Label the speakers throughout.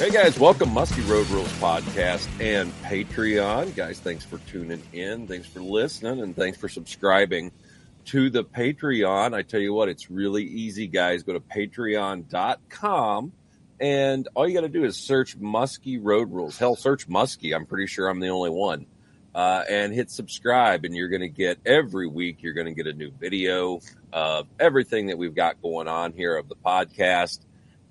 Speaker 1: Hey guys, welcome Muskie Road Rules podcast and Patreon. Guys, thanks for tuning in. Thanks for listening and thanks for subscribing to the Patreon. I tell you what, it's really easy, guys. Go to patreon.com and all you got to do is search Muskie Road Rules. Hell, search Muskie. I'm pretty sure I'm the only one. And hit subscribe, and you're going to get every week, you're going to get a new video of everything that we've got going on here of the podcast.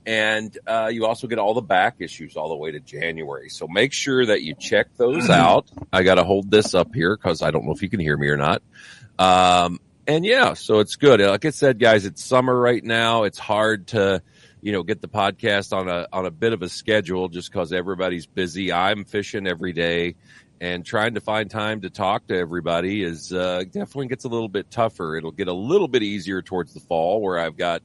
Speaker 1: And you also get all the back issues all the way to January. So make sure that you check those out. I got to hold this up here because I don't know if you can hear me or not. And yeah, so it's good. Like I said, guys, it's summer right now. It's hard to, get the podcast on a bit of a schedule just because everybody's busy. I'm fishing every day. And trying to find time to talk to everybody is definitely gets a little bit tougher. It'll get a little bit easier towards the fall where I've got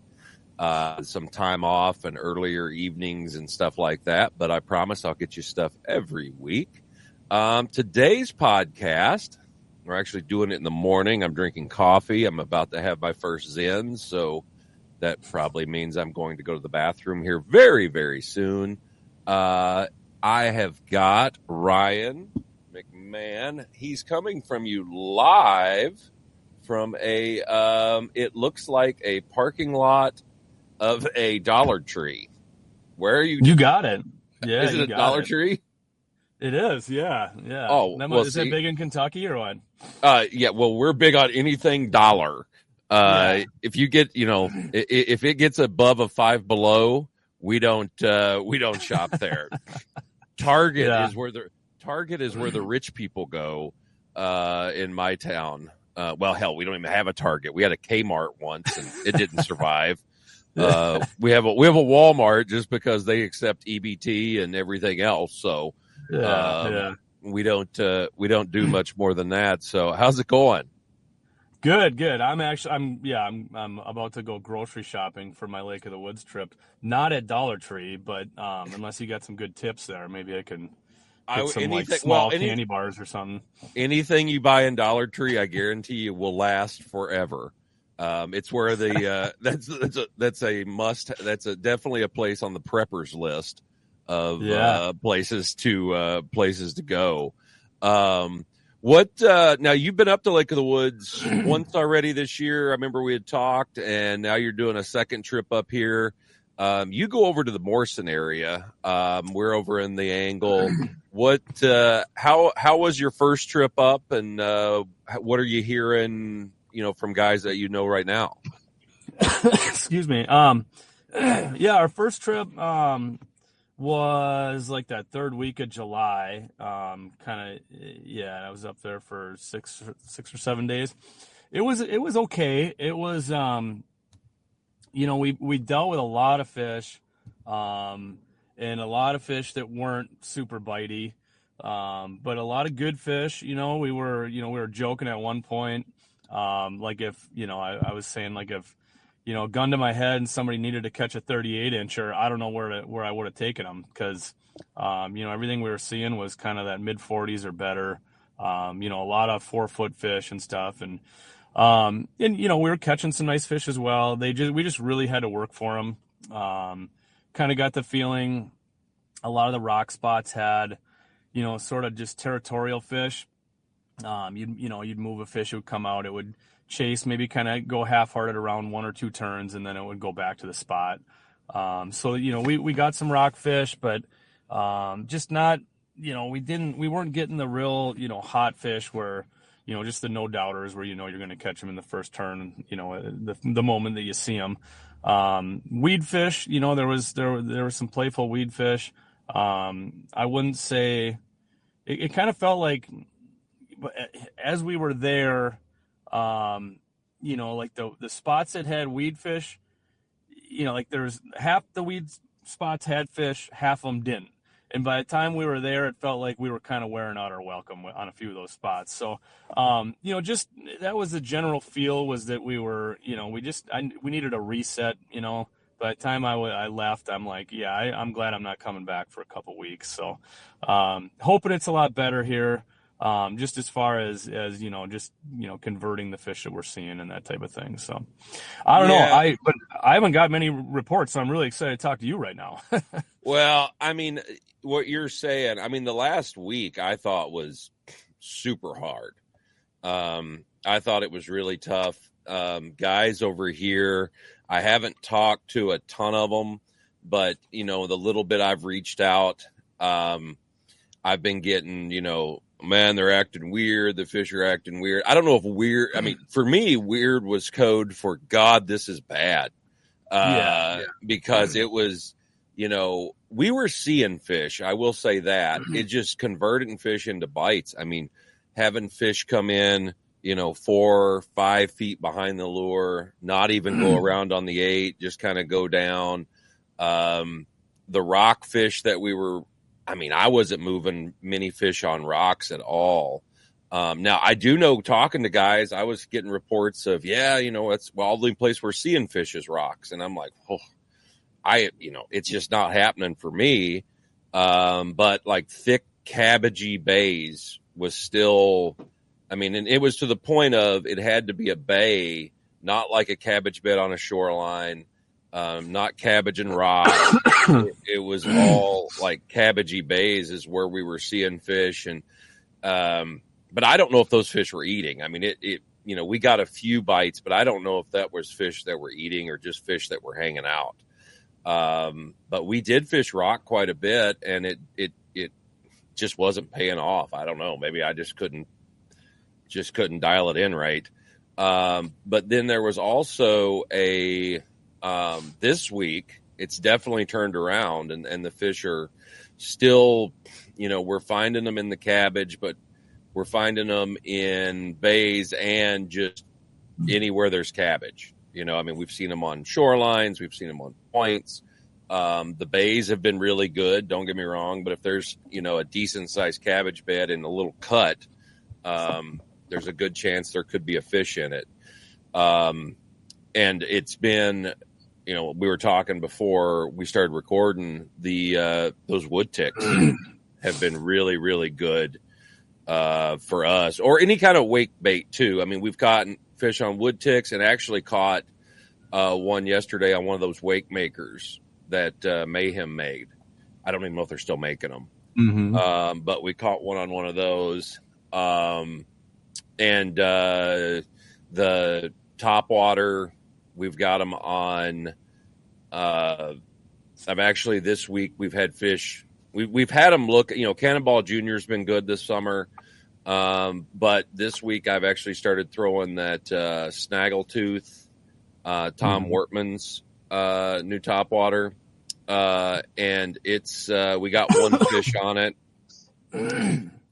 Speaker 1: some time off and earlier evenings and stuff like that. But I promise I'll get you stuff every week. Today's podcast, we're actually doing it in the morning. I'm drinking coffee. I'm about to have my first Zen. So that probably means I'm going to go to the bathroom here very, very soon. I have got Ryan McMahon. He's coming from you live from it looks like a parking lot of a Dollar Tree. Where are you?
Speaker 2: You got it. Yeah.
Speaker 1: Is it a Dollar Tree?
Speaker 2: It is. Yeah. Yeah.
Speaker 1: Oh,
Speaker 2: is it big in Kentucky or what?
Speaker 1: Yeah. Well, we're big on anything dollar. If you get, if it gets above a Five Below, we don't shop there. Target is where the rich people go in my town. Well, hell, we don't even have a Target. We had a Kmart once, and it didn't survive. We have a Walmart just because they accept EBT and everything else. So we don't do much more than that. So how's it going?
Speaker 2: Good. I'm about to go grocery shopping for my Lake of the Woods trip. Not at Dollar Tree, but unless you got some good tips there, maybe I can. Small candy bars or something.
Speaker 1: Anything you buy in Dollar Tree, I guarantee you will last forever. It's where that's a must. That's definitely a place on the preppers list of places to go. Now you've been up to Lake of the Woods once already this year. I remember we had talked, and now you're doing a second trip up here. You go over to the Morrison area. We're over in the Angle. How was your first trip up, and what are you hearing, from guys that you know right now?
Speaker 2: Excuse me. Our first trip was like that third week of July. I was up there for 6 or 7 days. It was okay. It was we dealt with a lot of fish, and a lot of fish that weren't super bitey, but a lot of good fish. We were joking at one point, like if, I was saying like if, gun to my head and somebody needed to catch a 38-incher, I don't know where I would have taken them because, everything we were seeing was kind of that mid 40s or better. A lot of 4-foot fish and stuff, and we were catching some nice fish as well. We just really had to work for them. Kind of got the feeling a lot of the rock spots had, sort of just territorial fish. You'd move a fish, it would come out, it would chase, maybe kind of go half-hearted around 1 or 2 turns, and then it would go back to the spot. We got some rock fish, but just not, we weren't getting the real, hot fish where, just the no-doubters where, you're going to catch them in the first turn, the moment that you see them. Weed fish, there was some playful weed fish. I wouldn't say it kind of felt like as we were there, like the spots that had weed fish, like there was half the weed spots had fish, half of them didn't. And by the time we were there, it felt like we were kind of wearing out our welcome on a few of those spots. So, just that was the general feel, was that we were, we needed a reset. By the time I left, I'm like, I'm glad I'm not coming back for a couple weeks. So, hoping it's a lot better here. Just as far as converting the fish that we're seeing and that type of thing. So I don't know. But I haven't got many reports, so I'm really excited to talk to you right now.
Speaker 1: Well, I mean, what you're saying, I mean, the last week I thought was super hard. I thought it was really tough. Guys over here, I haven't talked to a ton of them, but, you know, the little bit I've reached out, I've been getting, you know, man, they're acting weird. The fish are acting weird. I don't know if weird, I mean, for me, weird was code for God, this is bad. Because it was, you know, we were seeing fish. I will say that it just converted fish into bites. I mean, having fish come in, you know, 4 or 5 feet behind the lure, not even go around on the 8, just kind of go down. The rock fish that we were, I mean, I wasn't moving many fish on rocks at all. Now I do know, talking to guys, I was getting reports of, you know, it's the only place we're seeing fish is rocks. And I'm like, you know, it's just not happening for me. But like thick cabbagey bays was still, I mean, and it was to the point of it had to be a bay, not like a cabbage bed on a shoreline, not cabbage and rock. It was all like cabbagey bays is where we were seeing fish. And, but I don't know if those fish were eating. I mean, it, you know, we got a few bites, but I don't know if that was fish that were eating or just fish that were hanging out. But we did fish rock quite a bit, and it just wasn't paying off. I don't know. Maybe I just couldn't dial it in right. But then there was also this week, it's definitely turned around, and the fish are still, you know, we're finding them in the cabbage, but we're finding them in bays and just anywhere there's cabbage. You know, I mean, we've seen them on shorelines, we've seen them on points. The bays have been really good, don't get me wrong, but if there's, you know, a decent sized cabbage bed in a little cut, there's a good chance there could be a fish in it. And it's been, you know, we were talking before we started recording, those wood ticks have been really, really good for us, or any kind of wake bait too. I mean, we've caught fish on wood ticks, and actually caught one yesterday on one of those wake makers that Mayhem made. I don't even know if they're still making them.
Speaker 2: Mm-hmm.
Speaker 1: But we caught one on one of those. And the top water, we've got them on. I've actually, this week we've had fish. We've had them look, you know, Cannonball Jr.'s been good this summer. But this week I've actually started throwing that Snaggletooth, Tom Wortman's new topwater. And it's we got one fish on it.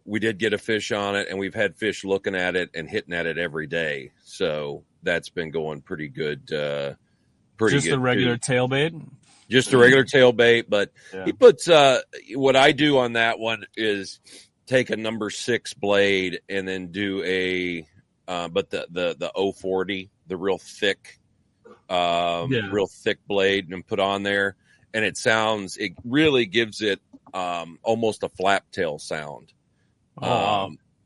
Speaker 1: We did get a fish on it, and we've had fish looking at it and hitting at it every day. So that's been going pretty good.
Speaker 2: Just the regular tailbait?
Speaker 1: Just a regular tailbait, but he puts what I do on that one is take a number 6 blade and then do but the 040, the real thick blade, and put on there, and it really gives it almost a flap tail sound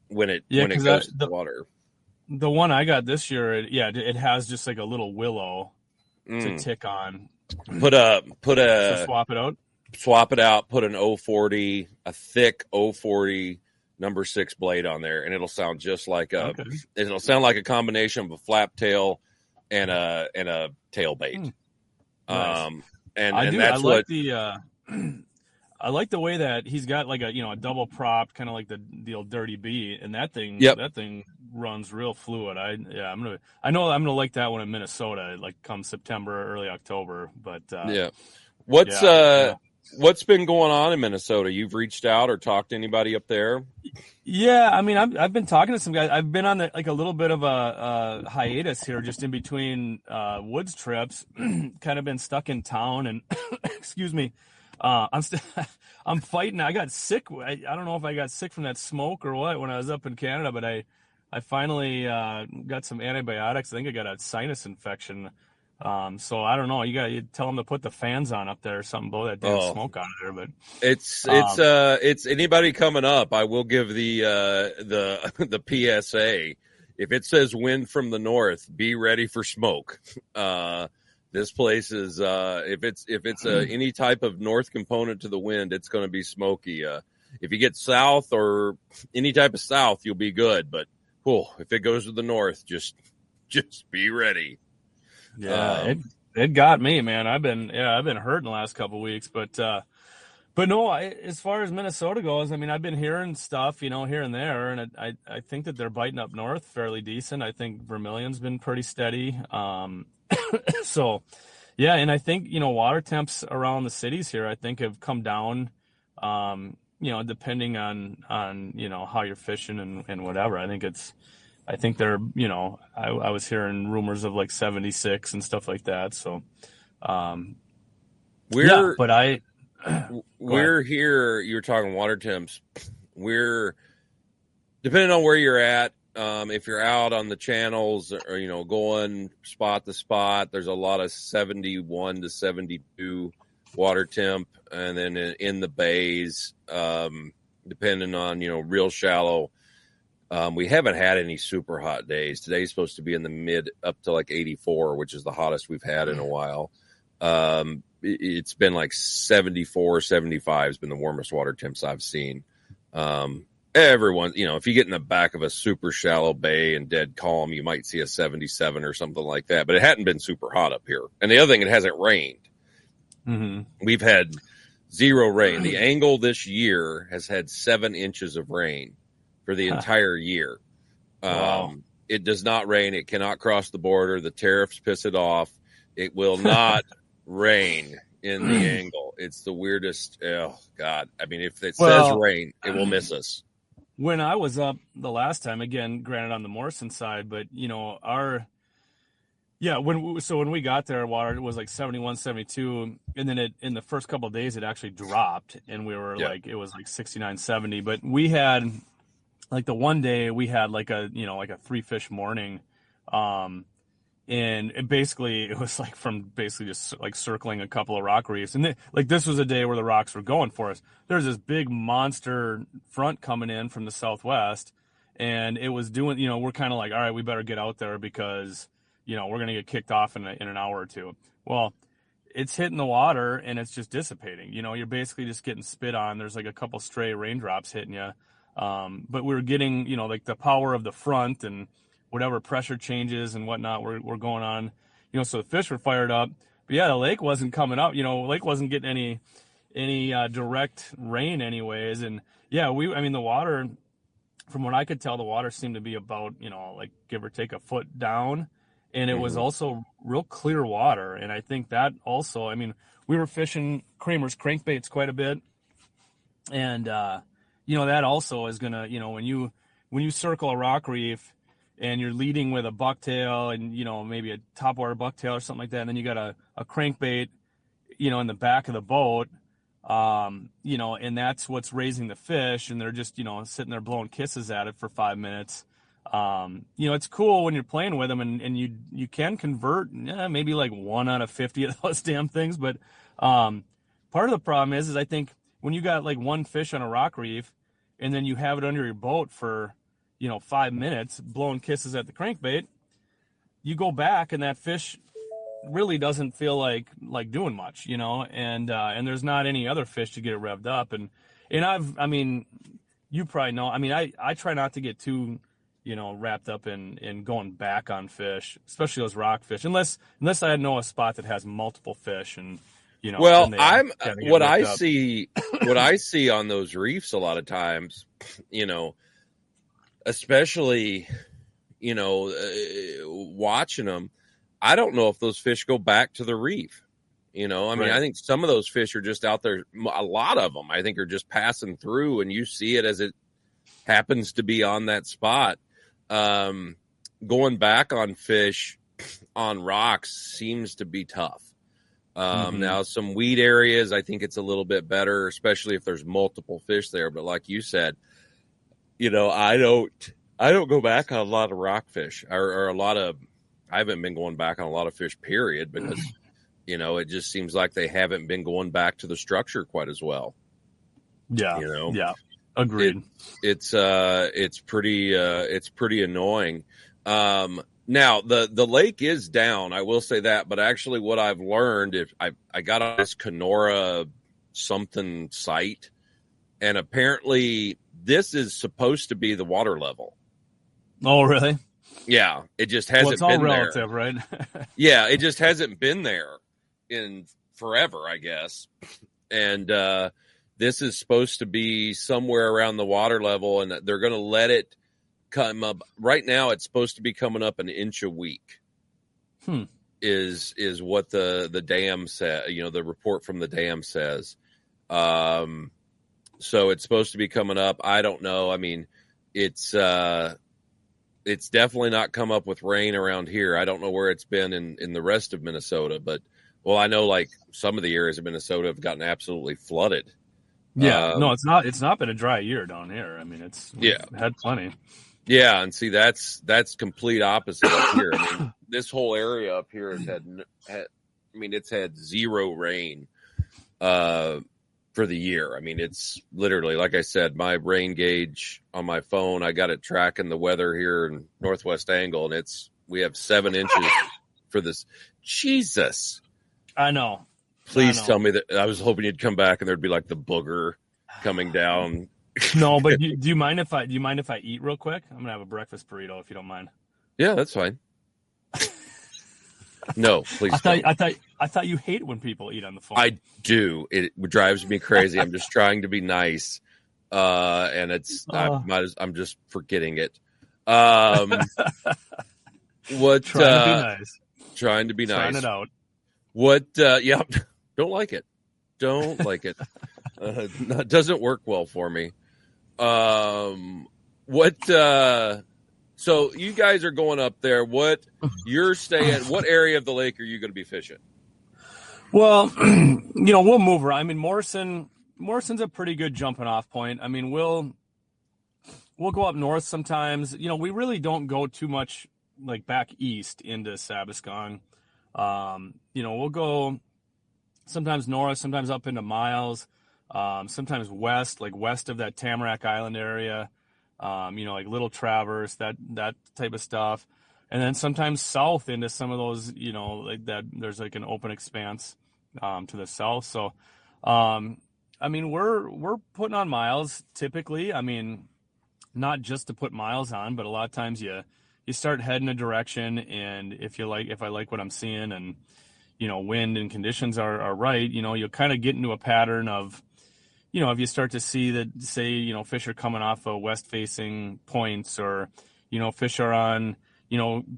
Speaker 1: when it goes to the water.
Speaker 2: The one I got this year, it has just like a little willow to tick on.
Speaker 1: So swap it out, put an 040, a thick 040 number 6 blade on there, and it'll sound just like it'll sound like a combination of a flap tail and a tail bait.
Speaker 2: Nice. I like the way that he's got like a double prop, kind of like the old Dirty B, and that thing runs real fluid. I know I'm gonna like that one in Minnesota, like come September, early October. But
Speaker 1: what's been going on in Minnesota? You've reached out or talked to anybody up there?
Speaker 2: Yeah, I mean, I've been talking to some guys. I've been on like a little bit of a hiatus here, just in between woods trips. Kind of been stuck in town, and excuse me. I'm fighting. I got sick. I don't know if I got sick from that smoke or what when I was up in Canada, but I finally got some antibiotics. I think I got a sinus infection. So I don't know. You tell them to put the fans on up there or something, blow that damn smoke out of there. But
Speaker 1: it's anybody coming up. I will give the PSA. If it says wind from the north, be ready for smoke. This place is if it's any type of north component to the wind, it's going to be smoky. If you get south or any type of south, you'll be good. But if it goes to the north, just be ready.
Speaker 2: Yeah, it got me, man. I've been hurting the last couple of weeks, but no, as far as Minnesota goes, I mean, I've been hearing stuff, here and there, and I think that they're biting up north fairly decent. I think Vermilion's been pretty steady. So, yeah, and I think, water temps around the cities here, I think have come down, depending on how you're fishing and whatever. I think they're, I was hearing rumors of like 76 and stuff like that. So,
Speaker 1: we're here. You were talking water temps. We're depending on where you're at. If you're out on the channels or, going spot to spot, there's a lot of 71 to 72 water temp. And then in the bays, depending on, real shallow, we haven't had any super hot days. Today's supposed to be in the mid up to like 84, which is the hottest we've had in a while. It's been like 74, 75 has been the warmest water temps I've seen. Everyone, if you get in the back of a super shallow bay and dead calm, you might see a 77 or something like that, but it hadn't been super hot up here. And the other thing, it hasn't rained.
Speaker 2: Mm-hmm.
Speaker 1: We've had 0 rain. The angle this year has had 7 inches of rain for the entire year.
Speaker 2: Wow.
Speaker 1: It does not rain. It cannot cross the border. The tariffs piss it off. It will not rain in the angle. It's the weirdest. Oh God. I mean, if it says rain, it will miss us.
Speaker 2: When I was up the last time, again, granted on the Morrison side, but when we got there, water was like 71, 72, and then in the first couple of days it actually dropped, and we were it was like 69, 70. But we had like the one day we had like a 3-fish morning, and it was like from basically just like circling a couple of rock reefs. And this was a day where the rocks were going for us. There's this big monster front coming in from the southwest, and it was doing, we're kind of like, all right, we better get out there because, we're going to get kicked off in an hour or two. Well, it's hitting the water and it's just dissipating. You're basically just getting spit on. There's like a couple stray raindrops hitting you. But we were getting, like the power of the front and whatever pressure changes and whatnot were going on, so the fish were fired up. But yeah, the lake wasn't coming up, the lake wasn't getting any direct rain anyways. And yeah, the water, from what I could tell, the water seemed to be about, like give or take a foot down. And it was also real clear water. And I think that also, we were fishing Kramer's crankbaits quite a bit. And, that also is going to, when you circle a rock reef, and you're leading with a bucktail and, maybe a topwater bucktail or something like that, and then you got a crankbait, in the back of the boat, and that's what's raising the fish, and they're just, sitting there blowing kisses at it for 5 minutes. It's cool when you're playing with them, and you can convert maybe like 1 out of 50 of those damn things. But part of the problem is I think when you got like one fish on a rock reef, and then you have it under your boat for 5 minutes blowing kisses at the crankbait, you go back and that fish really doesn't feel like doing much, and there's not any other fish to get it revved up. And you probably know, I try not to get too, wrapped up in going back on fish, especially those rock fish, unless I know a spot that has multiple fish and,
Speaker 1: well, what I see on those reefs a lot of times, especially, watching them, I don't know if those fish go back to the reef. Right. I think some of those fish are just out there. A lot of them, I think, are just passing through, and you see it as it happens to be on that spot. Going back on fish on rocks seems to be tough. Now, some weed areas, I think it's a little bit better, especially if there's multiple fish there. But like you said, I don't go back on a lot of rockfish or I haven't been going back on a lot of fish, period, because, it just seems like they haven't been going back to the structure quite as well.
Speaker 2: Yeah. Yeah. Agreed.
Speaker 1: It's pretty annoying. Now the lake is down. I will say that, but actually, what I've learned, if I got on this Kenora something site, and apparently this is supposed to be the water level.
Speaker 2: Oh, really?
Speaker 1: Yeah, it just
Speaker 2: Well,
Speaker 1: hasn't
Speaker 2: it's all
Speaker 1: been
Speaker 2: relative,
Speaker 1: there.
Speaker 2: right?
Speaker 1: Yeah, it just hasn't been there in forever, I guess. And this is supposed to be somewhere around the water level, and they're going to let it come up. Right now, it's supposed to be coming up an inch a week. Is what the dam said. The report from the dam says. So it's supposed to be coming up. I don't know. I mean, it's definitely not come up with rain around here. I don't know where it's been in the rest of Minnesota, but I know like some of the areas of Minnesota have gotten absolutely flooded.
Speaker 2: Yeah, no, it's not. It's not been a dry year down here. I mean, we've had plenty.
Speaker 1: Yeah, and see that's complete opposite up here. I mean, this whole area up here has it's had zero rain for the year. I mean, it's literally, like I said, my rain gauge on my phone, I got it tracking the weather here in Northwest Angle, and we have 7 inches for this. Jesus.
Speaker 2: I know.
Speaker 1: Please tell me that. I was hoping you'd come back and there'd be like the booger coming down.
Speaker 2: No, but do you mind if I eat real quick? I'm gonna have a breakfast burrito if you don't mind.
Speaker 1: Yeah, that's fine. No, please.
Speaker 2: I thought you hate when people eat on the phone.
Speaker 1: I do. It drives me crazy. I'm just trying to be nice, and I'm just forgetting it. What?
Speaker 2: Trying to be nice.
Speaker 1: Trying to be nice.
Speaker 2: Trying it out.
Speaker 1: What? Yeah, don't like it. Don't like it. It doesn't work well for me. What? So you guys are going up there. What area of the lake are you going to be fishing?
Speaker 2: Well, we'll move around. I mean, Morrison's a pretty good jumping off point. I mean, we'll go up north sometimes. We really don't go too much like back east into Sabascong. We'll go sometimes north, sometimes up into Miles, sometimes west, like west of that Tamarack Island area. Like Little Traverse, that type of stuff. And then sometimes south into some of those, like that there's like an open expanse to the south. So, we're putting on miles typically. I mean, not just to put miles on, but a lot of times you start heading a direction, and if I like what I'm seeing and, wind and conditions are right, you'll kind of get into a pattern of, if you start to see that, say, fish are coming off of west-facing points, or, fish are on,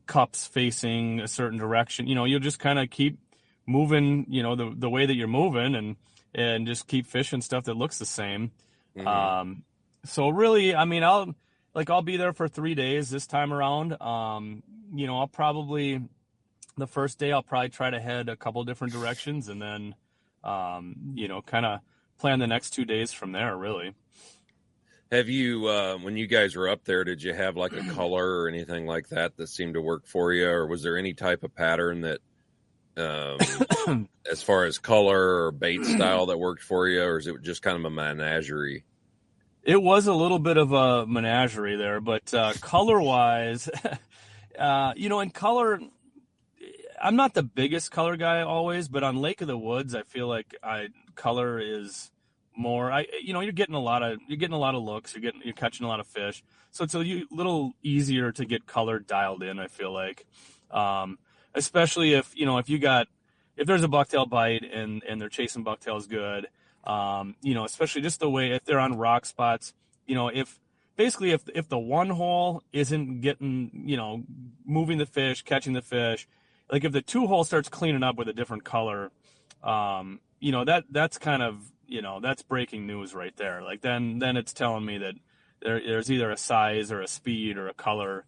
Speaker 2: cups facing a certain direction, you'll just kind of keep moving, the way that you're moving, and just keep fishing stuff that looks the same. Mm-hmm. So really, I mean, I'll be there for 3 days this time around. I'll probably, the first day, I'll probably try to head a couple different directions, and then, kind of plan the next 2 days from there, really.
Speaker 1: Have you, when you guys were up there, did you have like a color or anything like that seemed to work for you? Or was there any type of pattern that, as far as color or bait style, that worked for you? Or is it just kind of a menagerie?
Speaker 2: It was a little bit of a menagerie there, but color-wise, in color, I'm not the biggest color guy always, but on Lake of the Woods, I feel like color is more. You're getting a lot of looks. You're catching a lot of fish, so it's a little easier to get color dialed in. I feel like, especially if there's a bucktail bite and they're chasing bucktails good. Especially just the way if they're on rock spots. If the one hole isn't getting moving the fish, catching the fish. Like if the 2-hole starts cleaning up with a different color, that's kind of, that's breaking news right there. Like then it's telling me that there's either a size or a speed or a color,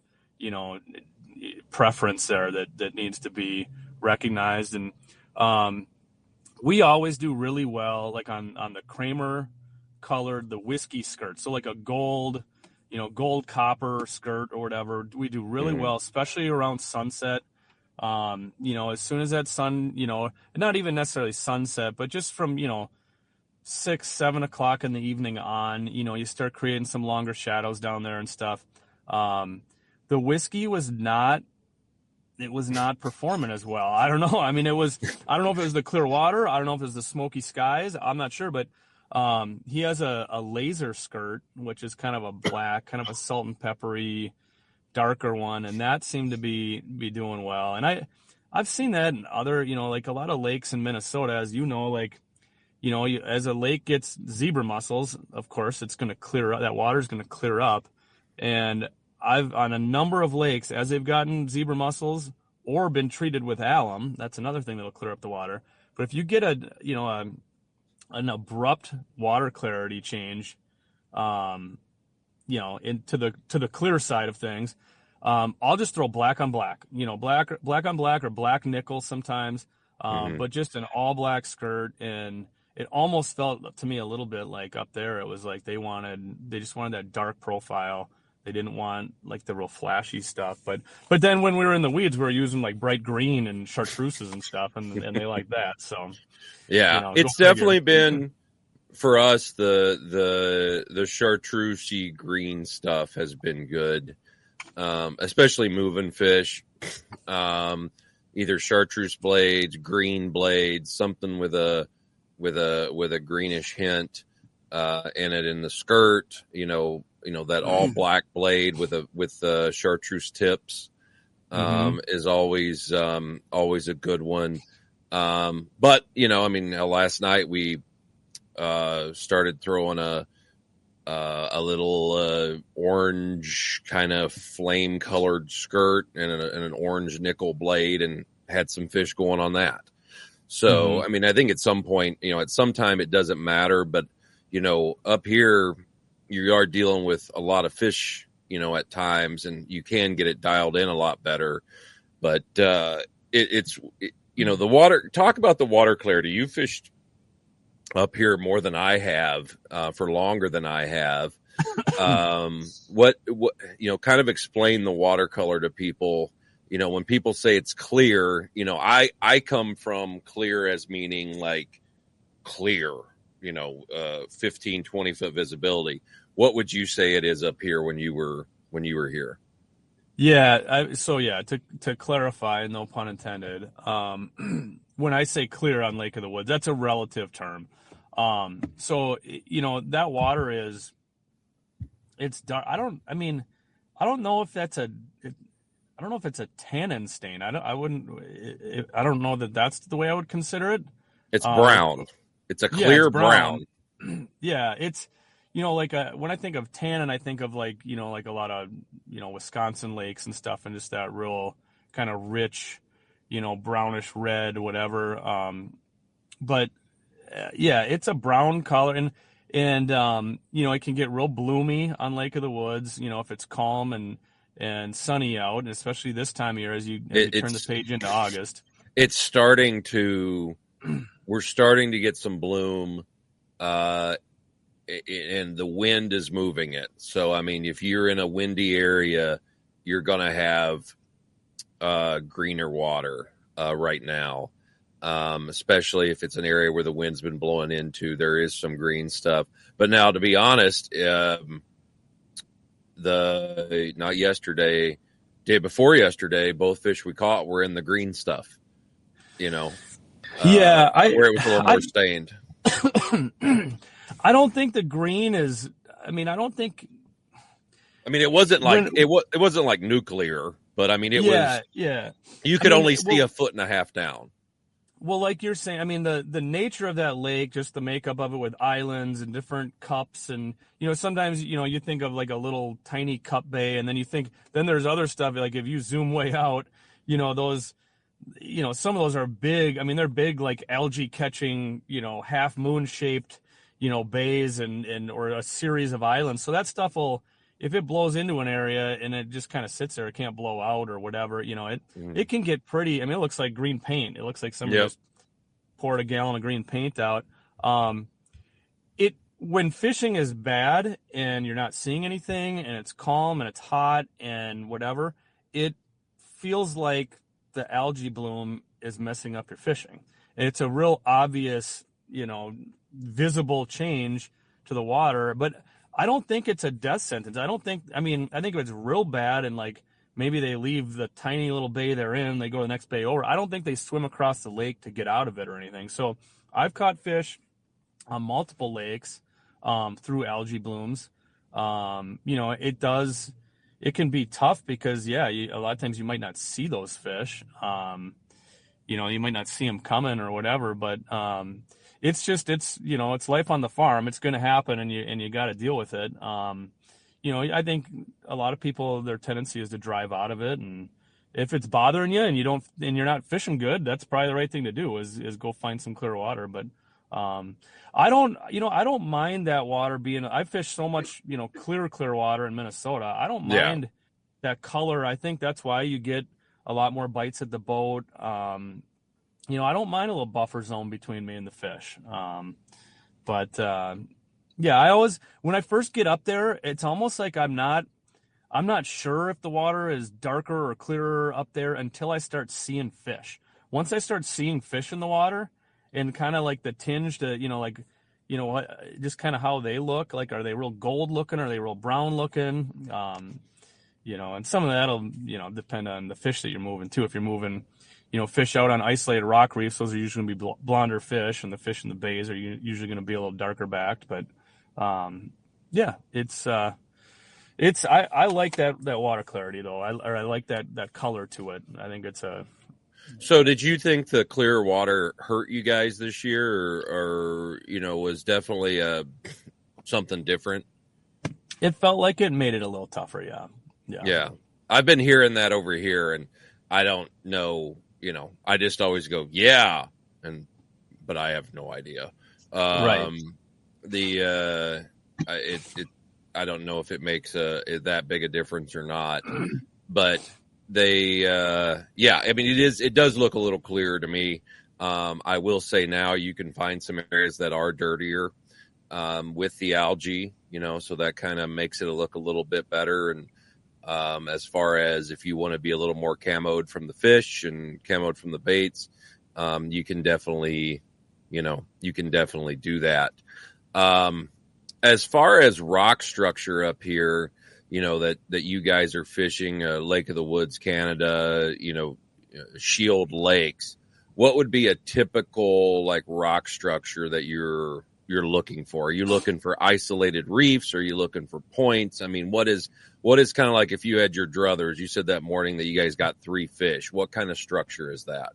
Speaker 2: preference there that needs to be recognized. And we always do really well, like on the Kramer colored, the whiskey skirt. So like a gold copper skirt or whatever. We do really well, especially around sunset. As soon as that sun, not even necessarily sunset, but just from, 6, 7 o'clock in the evening on, you start creating some longer shadows down there and stuff. The whiskey was not it was not performing as well. I don't know. I mean, I don't know if it was the clear water. I don't know if it was the smoky skies. I'm not sure, but he has a laser skirt, which is kind of a black, kind of a salt and peppery, darker one, and that seemed to be doing well. And I've seen that in other, like a lot of lakes in Minnesota, as you know, like, as a lake gets zebra mussels, of course, it's going to clear up. That water is going to clear up. And I've, on a number of lakes, as they've gotten zebra mussels or been treated with alum, that's another thing that'll clear up the water. But if you get an abrupt water clarity change, into the clear side of things, I'll just throw black on black, black on black or black nickel sometimes, but just an all black skirt. And it almost felt to me a little bit like up there, it was like they just wanted that dark profile. They didn't want like the real flashy stuff. But then when we were in the weeds, we were using like bright green and chartreuses and stuff, and they like that. So
Speaker 1: yeah, it's definitely been for us the chartreusey green stuff has been good, especially moving fish. Either chartreuse blades, green blades, something with a greenish hint in it in the skirt. That all black blade with chartreuse tips is always a good one. But last night we started throwing a little orange kind of flame colored skirt and an orange nickel blade, and had some fish going on that. So I think at some point, at some time it doesn't matter, but up here you are dealing with a lot of fish, at times, and you can get it dialed in a lot better. But it's the water. Talk about the water clarity. You fished up here more than I have, for longer than I have. What kind of explain the watercolor to people. When people say it's clear, I come from clear as meaning like clear, 15, 20 foot visibility. What would you say it is up here when you were here?
Speaker 2: Yeah. To clarify, no pun intended. When I say clear on Lake of the Woods, that's a relative term. That water it's dark. I don't know if that's I don't know if it's a tannin stain. I don't know that that's the way I would consider it.
Speaker 1: It's brown. It's a clear brown.
Speaker 2: Yeah, it's when I think of tannin, I think of like a lot of Wisconsin lakes and stuff, and just that real kind of rich, brownish red, whatever. But it's a brown color, and it can get real bloomy on Lake of the Woods. If it's calm and sunny out, and especially this time of year as you turn the page into August.
Speaker 1: We're starting to get some bloom, and the wind is moving it. So, if you're in a windy area, you're going to have greener water right now, especially if it's an area where the wind's been blowing into. There is some green stuff. But now, to be honest, not yesterday, day before yesterday, both fish we caught were in the green stuff, where it was a little more stained.
Speaker 2: I don't think the green is, I don't think,
Speaker 1: it wasn't like, it wasn't like nuclear, but it was, you could only see a foot and a half down.
Speaker 2: Well, like you're saying, the nature of that lake, just the makeup of it with islands and different cups, and sometimes you think of like a little tiny cup bay, and then there's other stuff like if you zoom way out, those, some of those are big. They're big like algae catching, half moon shaped, bays and or a series of islands. So that stuff will, if it blows into an area and it just kind of sits there, it can't blow out or whatever, it can get pretty. It looks like green paint. It looks like somebody just poured a gallon of green paint out. When fishing is bad and you're not seeing anything and it's calm and it's hot and whatever, it feels like the algae bloom is messing up your fishing. And it's a real obvious, visible change to the water, but I don't think it's a death sentence. I think if it's real bad and like maybe they leave the tiny little bay they're in, they go to the next bay over. I don't think they swim across the lake to get out of it or anything. So I've caught fish on multiple lakes through algae blooms. It can be tough because, a lot of times you might not see those fish. You might not see them coming or whatever, but it's life on the farm. It's going to happen, and you got to deal with it. I think a lot of people, their tendency is to drive out of it, and if it's bothering you and you're not fishing good, that's probably the right thing to do is go find some clear water. But I don't mind that water being. I fish so much, clear water in Minnesota. I don't mind that color. I think that's why you get a lot more bites at the boat. I don't mind a little buffer zone between me and the fish. I always, when I first get up there, it's almost like I'm not sure if the water is darker or clearer up there until I start seeing fish. Once I start seeing fish in the water and kind of like the tinge to, just kind of how they look, like, are they real gold looking? Are they real brown looking? And some of that'll, depend on the fish that you're moving too. If you're moving, fish out on isolated rock reefs, those are usually going to be blonder fish, and the fish in the bays are usually going to be a little darker backed. But, I like that water clarity though. I like that color to it. I think it's a.
Speaker 1: So did you think the clear water hurt you guys this year or was definitely something different?
Speaker 2: It felt like it made it a little tougher. Yeah.
Speaker 1: Yeah. I've been hearing that over here, and I don't know, I just always go, yeah. But I have no idea.
Speaker 2: Right.
Speaker 1: I don't know if it makes that big a difference or not, but it does look a little clearer to me. I will say now you can find some areas that are dirtier with the algae, so that kind of makes it look a little bit better. And as far as if you want to be a little more camoed from the fish and camoed from the baits, you can definitely do that. As far as rock structure up here, that you guys are fishing Lake of the Woods, Canada, shield lakes, what would be a typical like rock structure that you're looking for? Are you looking for isolated reefs? Are you looking for points? I mean, what is kind of like if you had your druthers, you said that morning that you guys got 3 fish. What kind of structure is that?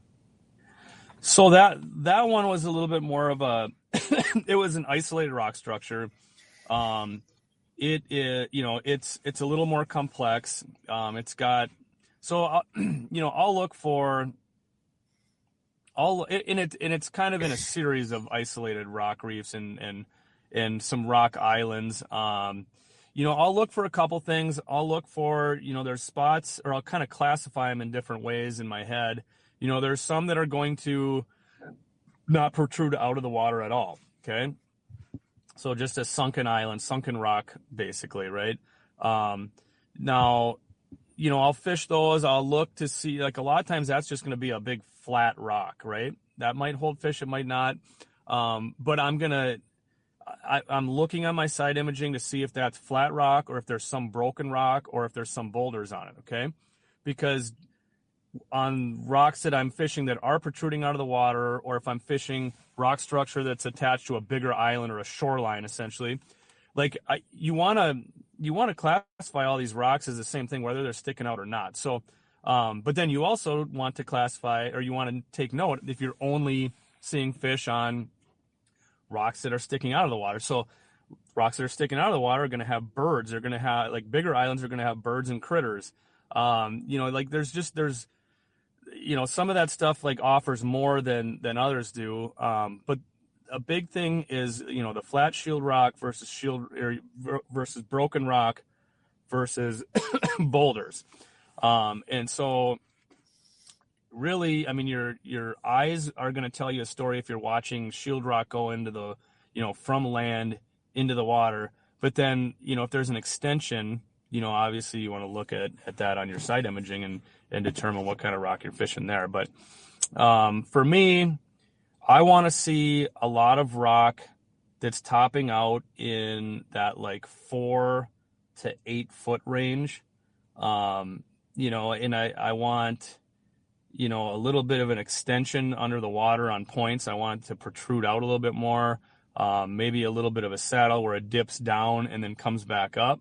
Speaker 2: So that one was a little bit more of a, it was an isolated rock structure. It's a little more complex. It's got, so, I'll look for it's kind of in a series of isolated rock reefs and some rock islands. I'll look for a couple things. I'll look for, there's spots, or I'll kind of classify them in different ways in my head. There's some that are going to not protrude out of the water at all. Okay. So just a sunken island, sunken rock, basically, right? Now, I'll fish those. I'll look to see, like, a lot of times that's just going to be a big flat rock, right? That might hold fish, it might not. But I'm looking on my side imaging to see if that's flat rock or if there's some broken rock or if there's some boulders on it, okay? Because on rocks that I'm fishing that are protruding out of the water, or if I'm fishing rock structure that's attached to a bigger island or a shoreline, essentially, like you want to classify all these rocks as the same thing, whether they're sticking out or not. So, but then you also want to classify, or you want to take note if you're only seeing fish on rocks that are sticking out of the water. So rocks that are sticking out of the water are going to have birds. They're going to have, like, bigger islands are going to have birds and critters. There's some of that stuff like offers more than others do. But a big thing is, the flat shield rock versus broken rock versus boulders. And so really, I mean, your eyes are going to tell you a story if you're watching shield rock go into the, from land into the water. But then, if there's an extension, obviously you want to look at that on your side imaging and determine what kind of rock you're fishing there. But for me, I want to see a lot of rock that's topping out in that like 4 to 8 foot range. and I want, a little bit of an extension under the water on points. I want it to protrude out a little bit more. Maybe a little bit of a saddle where it dips down and then comes back up.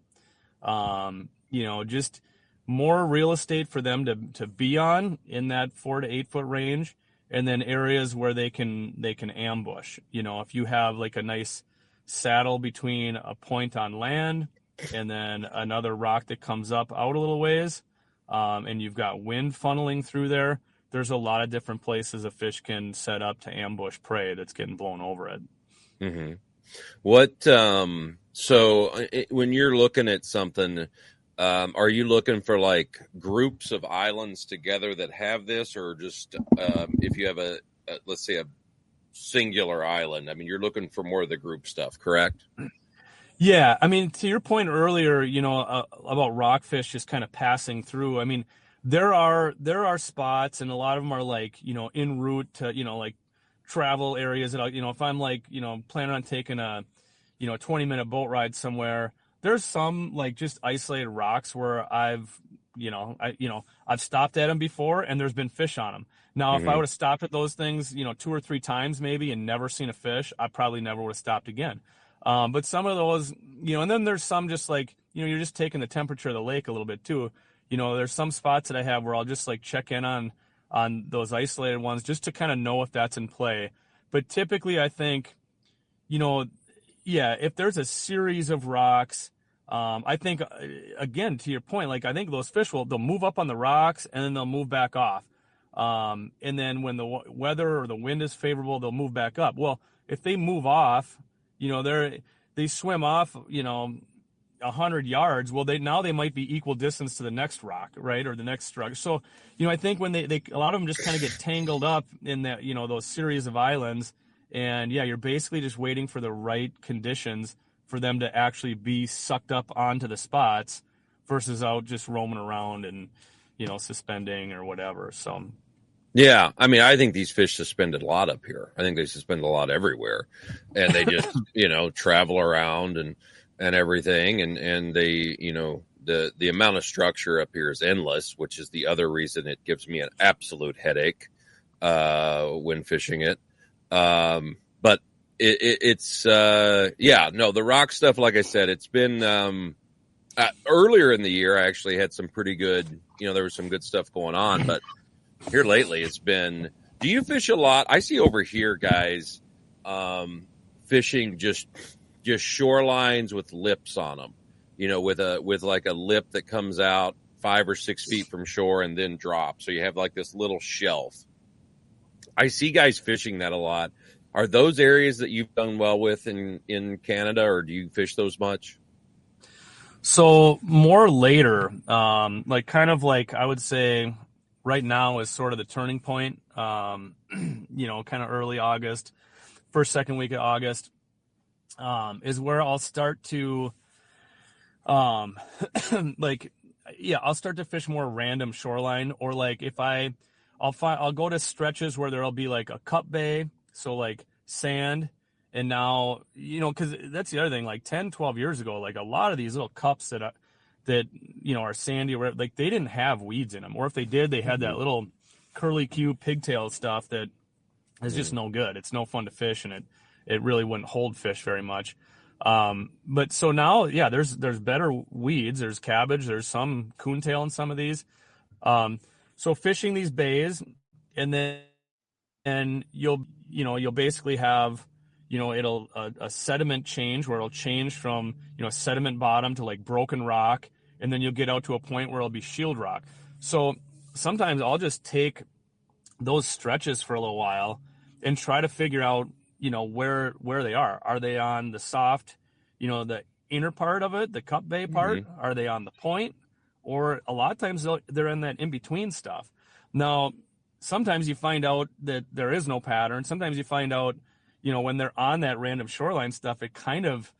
Speaker 2: Just more real estate for them to be on in that 4 to 8 foot range, and then areas where they can ambush. If you have like a nice saddle between a point on land and then another rock that comes up out a little ways, and you've got wind funneling through there, there's a lot of different places a fish can set up to ambush prey that's getting blown over it.
Speaker 1: Mm-hmm. What, when you're looking at something, are you looking for like groups of islands together that have this, or just, if you have let's say a singular island, I mean, you're looking for more of the group stuff, correct?
Speaker 2: Yeah. I mean, to your point earlier, about rockfish just kind of passing through. I mean, there are spots, and a lot of them are like, en route to, like travel areas that, if I'm like, planning on taking a 20-minute boat ride somewhere, there's some like just isolated rocks where I've stopped at them before and there's been fish on them. Now, if I would have stopped at those things, 2 or 3 times maybe and never seen a fish, I probably never would have stopped again. But some of those, and then there's some just like, you're just taking the temperature of the lake a little bit too. There's some spots that I have where I'll just like check in on those isolated ones just to kind of know if that's in play. But typically I think, if there's a series of rocks, I think, again, to your point, like I think those fish they'll move up on the rocks and then they'll move back off. And then when the weather or the wind is favorable, they'll move back up. Well, if they move off, they swim off, 100 yards. Well, they might be equal distance to the next rock, right? Or the next rock. So, I think when they a lot of them just kind of get tangled up in that, those series of islands. And yeah, you're basically just waiting for the right conditions for them to actually be sucked up onto the spots versus out just roaming around and, suspending or whatever. So.
Speaker 1: Yeah. I mean, I think these fish suspended a lot up here. I think they suspend a lot everywhere, and they just, travel around and everything. And they, the amount of structure up here is endless, which is the other reason it gives me an absolute headache, when fishing it. But the rock stuff, like I said, it's been, earlier in the year, I actually had some pretty good, there was some good stuff going on, but here lately it's been, do you fish a lot? I see over here guys, fishing just shorelines with lips on them, with like a lip that comes out 5 or 6 feet from shore and then drops. So you have like this little shelf. I see guys fishing that a lot. Are those areas that you've done well with in Canada, or do you fish those much?
Speaker 2: So more later, like I would say right now is sort of the turning point, kind of early August, first, second week of August, is where I'll start to, I'll start to fish more random shoreline, or like if I'll go to stretches where there'll be like a cup bay. So like sand. And now, cause that's the other thing, like 10, 12 years ago, like a lot of these little cups that are sandy, or like they didn't have weeds in them. Or if they did, they had that little curly Q pigtail stuff that is just no good. It's no fun to fish, and it really wouldn't hold fish very much. But so now, yeah, there's better weeds. There's cabbage. There's some coontail in some of these. So fishing these bays, and then you'll basically have, it'll a sediment change where it'll change from, sediment bottom to like broken rock. And then you'll get out to a point where it'll be shield rock. So sometimes I'll just take those stretches for a little while and try to figure out, where they are. Are they on the soft, the inner part of it, the cup bay part? Mm-hmm. Are they on the point? Or a lot of times they're in that in-between stuff. Now, sometimes you find out that there is no pattern. Sometimes you find out, when they're on that random shoreline stuff, it kind of,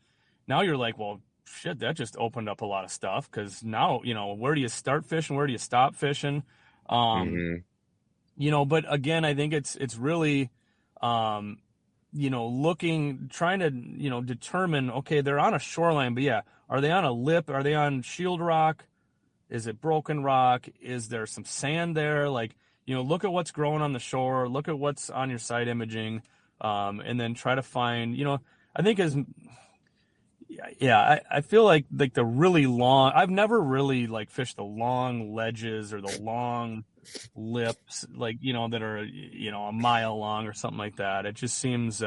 Speaker 2: now you're like, well, shit, that just opened up a lot of stuff. Cause now, where do you start fishing? Where do you stop fishing? But again, I think it's really, trying to, determine, okay, they're on a shoreline, but yeah, are they on a lip? Are they on shield rock? Is it broken rock? Is there some sand there? Like, look at what's growing on the shore, look at what's on your side imaging, and then try to find, I think I feel like the really long, I've never really like fished the long ledges or the long lips, like, that are, a mile long or something like that. It just seems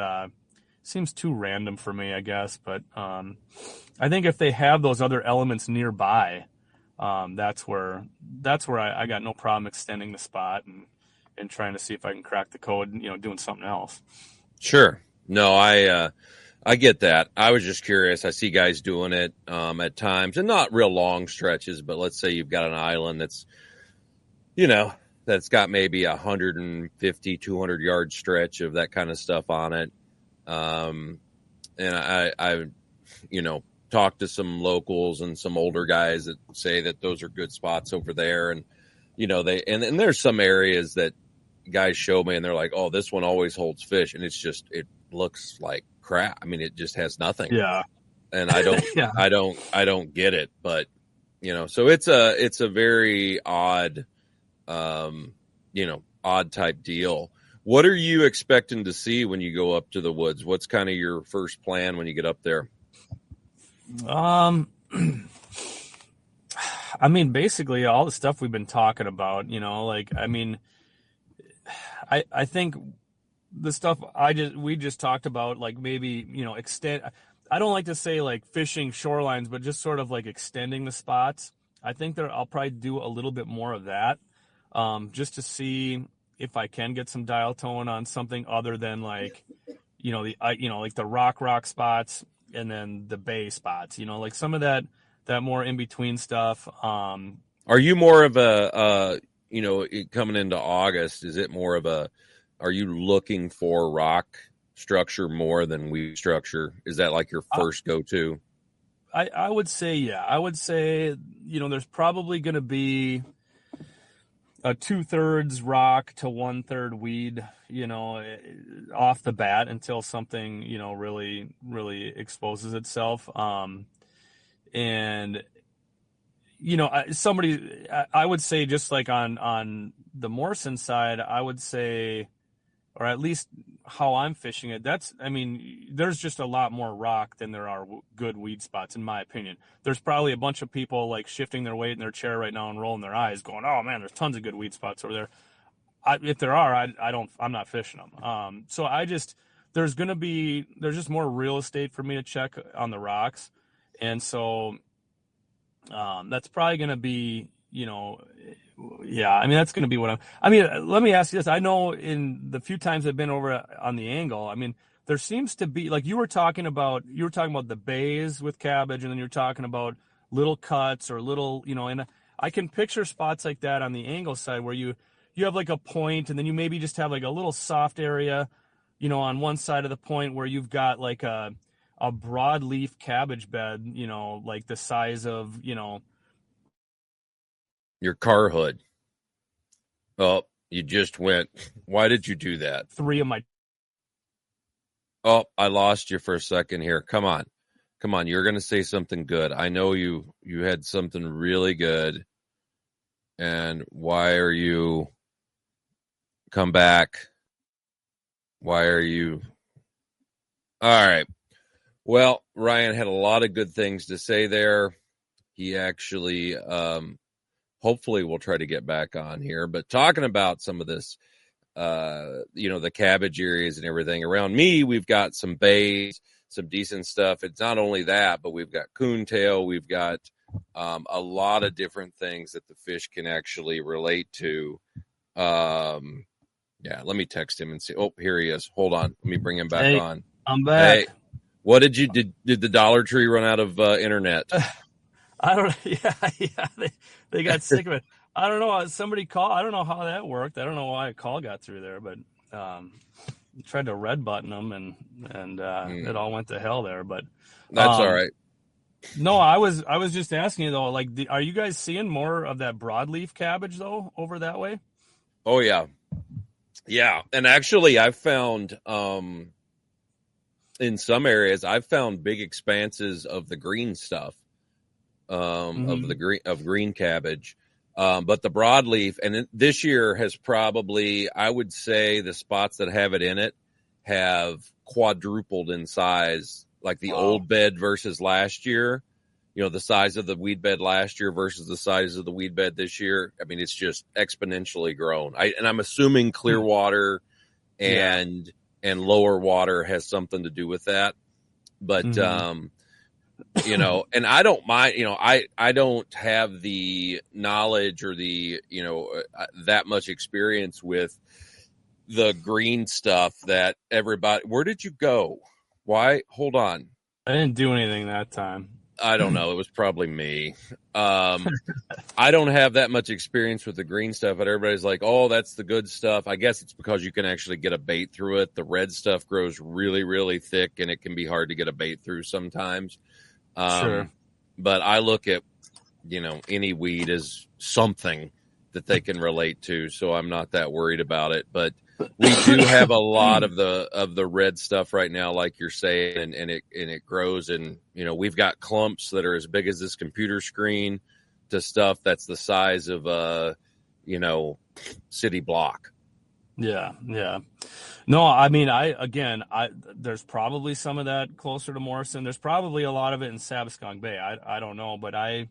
Speaker 2: too random for me, I guess. But I think if they have those other elements nearby, that's where I got no problem extending the spot and trying to see if I can crack the code, doing something else.
Speaker 1: Sure. No, I get that. I was just curious. I see guys doing it at times, and not real long stretches, but let's say you've got an island that's, that's got maybe 150, 200 yard stretch of that kind of stuff on it. And I talked to some locals and some older guys that say that those are good spots over there. And, and there's some areas that guys show me and they're like, oh, this one always holds fish. And it looks like crap. I mean, it just has nothing.
Speaker 2: Yeah.
Speaker 1: And I don't,
Speaker 2: yeah.
Speaker 1: I don't get it, but so it's a very odd, odd type deal. What are you expecting to see when you go up to the woods? What's kind of your first plan when you get up there?
Speaker 2: I mean, basically all the stuff we've been talking about, I think the stuff we just talked about, like maybe, extend, I don't like to say like fishing shorelines, but just sort of like extending the spots. I think I'll probably do a little bit more of that, just to see if I can get some dial tone on something other than like, like the rock spots and then the bay spots, like some of that more in between stuff.
Speaker 1: Are you more of a, coming into August, is it more of are you looking for rock structure more than weed structure? Is that like your first go-to?
Speaker 2: I would say, yeah. I would say, there's probably going to be a 2/3 rock to 1/3 weed, off the bat until something, really, really exposes itself. And, I would say just like on the Morrison side, I would say, or at least how I'm fishing it, there's just a lot more rock than there are good weed spots, in my opinion. There's probably a bunch of people like shifting their weight in their chair right now and rolling their eyes going, oh man, there's tons of good weed spots over there. If there are, I'm not fishing them. So there's just more real estate for me to check on the rocks. And so, that's probably going to be, that's going to be what let me ask you this. I know in the few times I've been over on the angle, there seems to be, like you were talking about the bays with cabbage, and then you're talking about little cuts or little, and I can picture spots like that on the angle side where you have like a point, and then you maybe just have like a little soft area, on one side of the point where you've got like a broadleaf cabbage bed, like the size of,
Speaker 1: your car hood. Oh, you just went. Why did you do that?
Speaker 2: 3 of my.
Speaker 1: Oh, I lost you for a second here. Come on. You're going to say something good. I know you had something really good. And why are you come back? Why are you? All right. Well, Ryan had a lot of good things to say there. He actually, hopefully we'll try to get back on here, but talking about some of this, the cabbage areas and everything around me, we've got some bays, some decent stuff. It's not only that, but we've got coontail. We've got, a lot of different things that the fish can actually relate to. Let me text him and see. Oh, here he is. Hold on. Let me bring him back on.
Speaker 2: I'm back.
Speaker 1: Hey, what did the Dollar Tree run out of internet?
Speaker 2: I don't. Yeah. They got sick of it. I don't know. Somebody called. I don't know how that worked. I don't know why a call got through there, but tried to red button them and it all went to hell there. But
Speaker 1: that's all right.
Speaker 2: No, I was just asking you though. Like, are you guys seeing more of that broadleaf cabbage though over that way?
Speaker 1: Oh yeah. And actually, I've found in some areas, I've found big expanses of the green stuff. of green cabbage. But the broadleaf, and this year has probably, I would say, the spots that have it in it have quadrupled in size, like the old bed versus last year. The size of the weed bed last year versus the size of the weed bed this year. I mean, it's just exponentially grown. And I'm assuming clear water and lower water has something to do with that. But and I don't mind, I don't have the knowledge or the, that much experience with the green stuff that everybody, where did you go? Why? Hold on.
Speaker 2: I didn't do anything that time.
Speaker 1: I don't know. It was probably me. I don't have that much experience with the green stuff, but everybody's like, oh, that's the good stuff. I guess it's because you can actually get a bait through it. The red stuff grows really, really thick, and it can be hard to get a bait through sometimes.
Speaker 2: Sure.
Speaker 1: But I look at, any weed as something that they can relate to, so I'm not that worried about it. But we do have a lot of the red stuff right now, like you're saying, and it grows, and we've got clumps that are as big as this computer screen to stuff that's the size of a city block.
Speaker 2: Yeah. No, I mean, there's probably some of that closer to Morrison. There's probably a lot of it in Sabascong Bay. I don't know, but I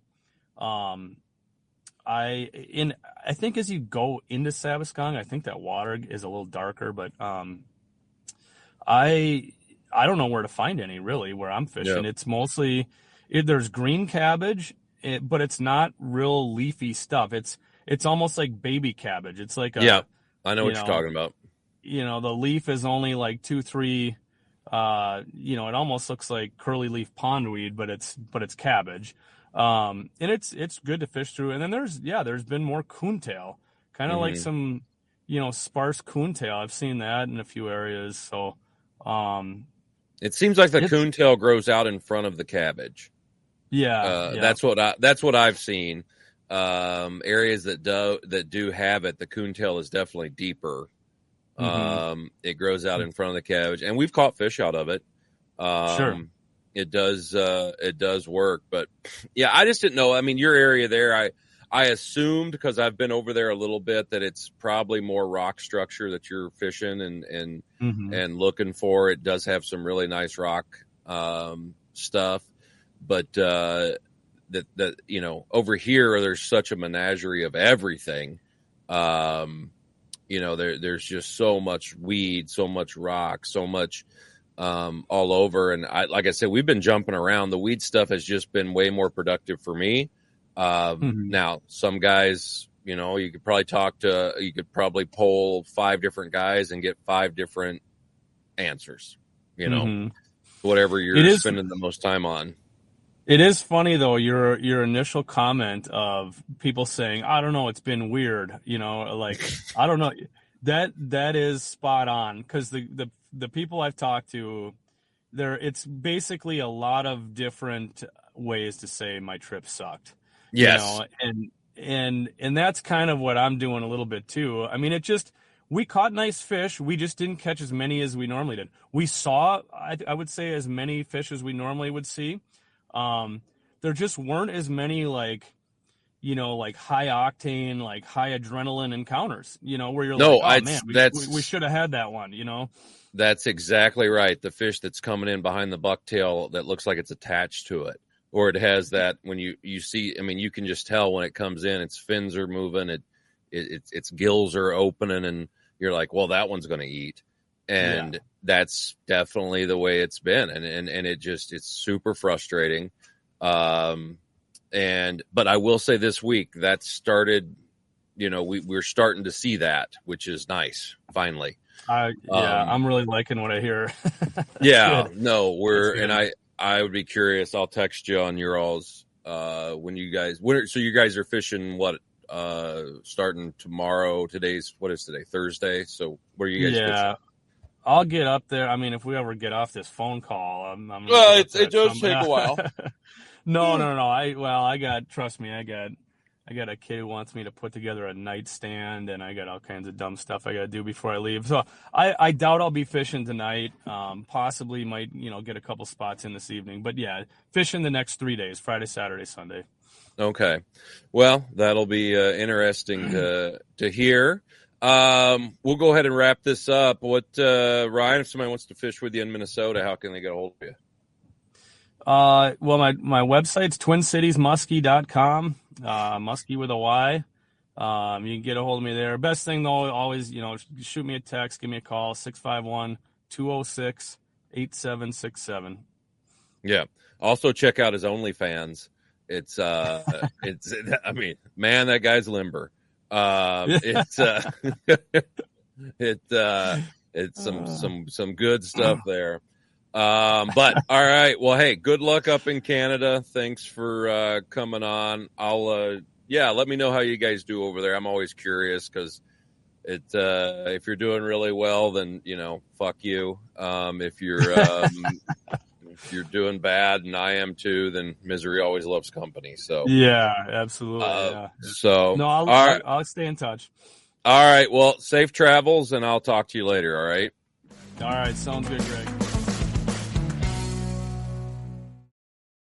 Speaker 2: think as you go into Sabascong, I think that water is a little darker, but I don't know where to find any really where I'm fishing. It's mostly there's green cabbage, but it's not real leafy stuff. It's almost like baby cabbage. It's like
Speaker 1: I know what you're talking about.
Speaker 2: The leaf is only like 2-3. It almost looks like curly leaf pondweed, but it's cabbage. And it's good to fish through. And then there's been more coontail, kind of like some, sparse coontail. I've seen that in a few areas. So,
Speaker 1: it seems like the coontail grows out in front of the cabbage.
Speaker 2: Yeah.
Speaker 1: That's what I've seen. Areas that do have it, the coontail is definitely deeper. It grows out in front of the cabbage, and we've caught fish out of it.
Speaker 2: Sure.
Speaker 1: It does work, but yeah, I just didn't know. I mean, your area there, I assumed, because I've been over there a little bit, that it's probably more rock structure that you're fishing and looking for. It does have some really nice rock stuff, but that over here there's such a menagerie of everything. There's just so much weed, so much rock, so much all over. And like I said, we've been jumping around. The weed stuff has just been way more productive for me. Now, some guys, you could probably poll 5 different guys and get 5 different answers, whatever you're spending the most time on.
Speaker 2: It is funny though, your initial comment of people saying, I don't know, it's been weird, I don't know. That is spot on, because the people I've talked to, it's basically a lot of different ways to say my trip sucked.
Speaker 1: Yes.
Speaker 2: And that's kind of what I'm doing a little bit too. I mean, we caught nice fish. We just didn't catch as many as we normally did. We saw, I would say, as many fish as we normally would see. There just weren't as many like high octane, like high adrenaline encounters, where you're we should have had that one,
Speaker 1: That's exactly right. The fish that's coming in behind the bucktail that looks like it's attached to it, or it has that, when you see, I mean, you can just tell when it comes in, its fins are moving, its gills are opening, and you're like, well, that one's going to eat. And that's definitely the way it's been. And it's super frustrating. But I will say this week that started, we're starting to see that, which is nice. Finally.
Speaker 2: I'm really liking what I hear.
Speaker 1: I would be curious. I'll text you on your alls, when you guys, so you guys are fishing starting tomorrow. What is today? Thursday. So where are you guys fishing?
Speaker 2: I'll get up there. I mean, if we ever get off this phone call,
Speaker 1: it does take a while.
Speaker 2: No. Trust me, I got I got a kid who wants me to put together a nightstand, and I got all kinds of dumb stuff I got to do before I leave. So I doubt I'll be fishing tonight. Possibly might, get a couple spots in this evening. But yeah, fishing the next 3 days, Friday, Saturday, Sunday.
Speaker 1: Okay. Well, that'll be interesting to hear. We'll go ahead and wrap this up. Ryan, if somebody wants to fish with you in Minnesota, how can they get a hold of you?
Speaker 2: Well, my website's twincitiesmuskie.com, muskie with a Y. You can get a hold of me there. Best thing though, always, shoot me a text, give me a call, 651-206-8767.
Speaker 1: Yeah. Also check out his OnlyFans. It's man, that guy's limber. It's some good stuff there. But all right. Well, hey, good luck up in Canada. Thanks for coming on. Let me know how you guys do over there. I'm always curious because if you're doing really well, then fuck you. If you're doing bad, and I am too, then misery always loves company. So
Speaker 2: yeah, absolutely. Yeah.
Speaker 1: So
Speaker 2: no, I'll stay in touch.
Speaker 1: All right. Well, safe travels, and I'll talk to you later. All right.
Speaker 2: All right. Sounds good, Greg.